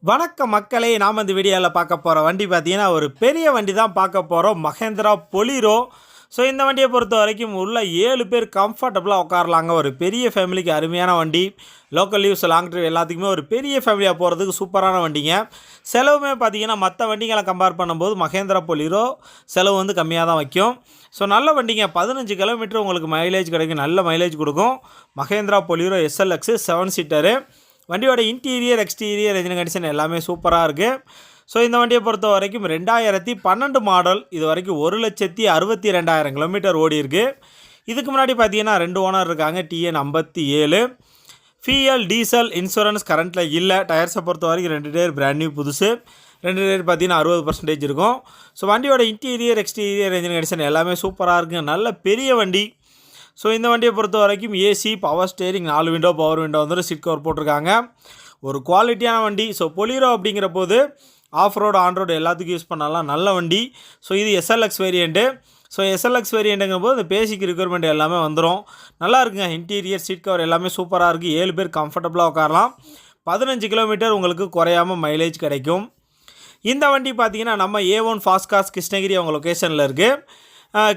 வணக்கம் மக்களே, நாம் இந்த வீடியோவில் பார்க்க போகிற வண்டி பார்த்தீங்கன்னா ஒரு பெரிய வண்டி தான் பார்க்க போகிறோம். மஹேந்திரா பொலிரோ. ஸோ இந்த வண்டியை பொறுத்த வரைக்கும் உள்ள 7 பேர் கம்ஃபர்டபுளாக உட்காரலாங்க. ஒரு பெரிய ஃபேமிலிக்கு அருமையான வண்டி. லோக்கல் யூஸ், லாங் ட்ரைவ் எல்லாத்துக்குமே ஒரு பெரிய ஃபேமிலியாக போகிறதுக்கு சூப்பரான வண்டிங்க. செலவுமே பார்த்தீங்கன்னா மற்ற வண்டிகளை கம்பேர் பண்ணும்போது மஹேந்திரா பொலிரோ செலவு வந்து கம்மியாக தான் வைக்கும். ஸோ நல்ல வண்டிங்க. 15 கிலோமீட்டர் உங்களுக்கு மைலேஜ் கிடைக்கும், நல்ல மைலேஜ் கொடுக்கும். Mahindra Bolero SLX 7 seater. வண்டியோட இன்டீரியர், எக்ஸ்டீரியர், என்ஜின் கண்டிஷன் எல்லாமே சூப்பராக இருக்குது. ஸோ இந்த வண்டியை பொறுத்த வரைக்கும் 2012 மாடல். இது வரைக்கும் 1,62,000 கிலோமீட்டர் ஓடி இருக்குது. இதுக்கு முன்னாடி பார்த்தீங்கன்னா 2 ஓனர் இருக்காங்க. TN 57. ஃபியல், டீசல், இன்சூரன்ஸ் கரண்ட்டில் இல்லை. டயர்ஸை பொறுத்த வரைக்கும் 2 டயர் பிராண்ட் நியூ புதுசு. 2 டயர் பார்த்தீங்கன்னா 60% இருக்கும். ஸோ வண்டியோட இன்டீரியர், எக்ஸ்டீரியர், என்ஜின் கண்டிஷன் எல்லாமே சூப்பராக இருக்குங்க. நல்ல பெரிய வண்டி. ஸோ இந்த வண்டியை பொறுத்த வரைக்கும் AC, power steering, 4 window, power window வந்துட்டு சீட் கவர் போட்டிருக்காங்க. ஒரு குவாலிட்டியான வண்டி. ஸோ பொலிரோ அப்படிங்கிற போது ஆஃப் ரோடு, ஆன் ரோடு எல்லாத்துக்கும் யூஸ் பண்ணலாம். நல்ல வண்டி. ஸோ இது SLX வேரியண்ட்டு. ஸோ SLX வேரியண்ட்டுங்கும் போது இந்த பேசிக் ரிக்வயர்மெண்ட் எல்லாமே வந்துடும். நல்லா இருக்குங்க. இன்டீரியர், சீட் கவர் எல்லாமே சூப்பராக இருக்குது. 7 பேர் கம்ஃபர்டபுளாக உட்காரலாம். 15 கிலோமீட்டர் உங்களுக்கு குறையாமல் மைலேஜ் கிடைக்கும். இந்த வண்டி பார்த்தீங்கன்னா நம்ம A1 ஃபாஸ்ட் கார்ஸ் கிருஷ்ணகிரி அவங்க லொக்கேஷனில் இருக்குது.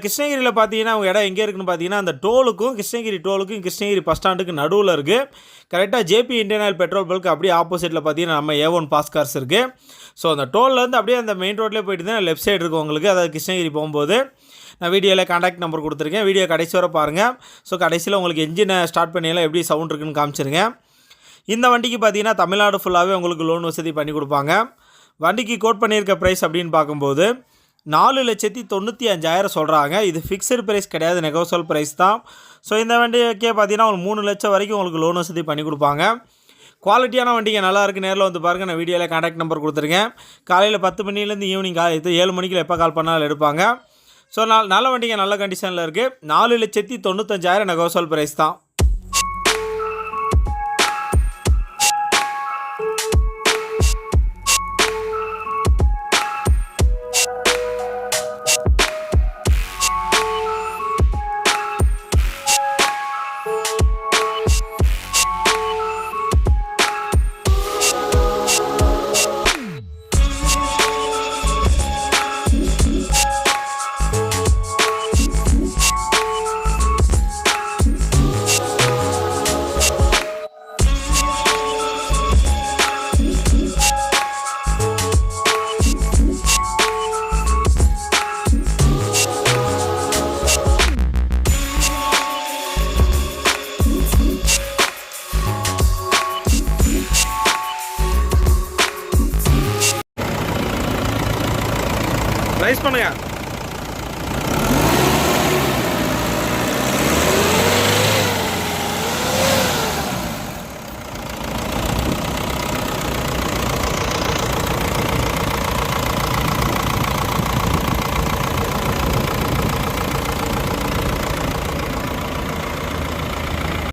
கிருஷ்ணகிரியில் பார்த்தீங்கன்னா அவங்க இடம் எங்கே இருக்குதுன்னு பார்த்தீங்கன்னா அந்த டோலுக்கும், கிருஷ்ணகிரி டோலுக்கும், கிருஷ்ணகிரி பஸ் ஸ்டாண்டுக்கு நடுவில் இருக்குது. கரெக்டாக JP Indian oil petrol bulk அப்படியே ஆப்போசிட்டில் பார்த்தீங்கன்னா நம்ம A1 ஃபாஸ்ட் கார்ஸ் இருக்குது. ஸோ அந்த டோல்லேருந்து அப்படியே அந்த மெயின் ரோட்லேயே போயிட்டு தான் லெஃப்ட் சைடு இருக்கும் உங்களுக்கு. அதாவது கிருஷ்ணகிரி போகும்போது நான் வீடியோவில் கான்டாக்ட் நம்பர் கொடுத்துருக்கேன். வீடியோ கடைசி வரை பாருங்கள். ஸோ கடைசியில் உங்களுக்கு என்ஜினை ஸ்டார்ட் பண்ணியெல்லாம் எப்படி சவுண்ட் இருக்குன்னு காமிச்சிருங்க. இந்த வண்டிக்கு பார்த்தீங்கன்னா தமிழ்நாடு ஃபுல்லாகவே உங்களுக்கு லோன் வசதி பண்ணி கொடுப்பாங்க. வண்டிக்கு கோட் பண்ணியிருக்க ப்ரைஸ் அப்படின்னு பார்க்கும்போது 4,95,000 சொல்கிறாங்க. இது ஃபிக்ஸடு ப்ரைஸ் கிடையாது, நெகோசியபிள் ப்ரைஸ் தான். ஸோ இந்த வண்டிக்கே பார்த்தீங்கன்னா ஒரு 3 லட்சம் வரைக்கும் உங்களுக்கு லோன் வசதி பண்ணி கொடுப்பாங்க. குவாலிட்டியான வண்டிங்க, நல்லா இருக்குது. நேரில் வந்து பாருங்கள். நான் வீடியோவில் கான்டாக்ட் நம்பர் கொடுத்துருக்கேன். காலையில் 10 மணிலேருந்து ஈவினிங் 7 மணிக்கு எப்போ கால் பண்ணாலும் எடுப்பாங்க. ஸோ நல்ல வண்டிங்க, நல்ல கண்டிஷனில் இருக்குது. 4,95,000 நெகோசியபிள் ப்ரைஸ் தான். ரைஸ் பண்ணுங்க.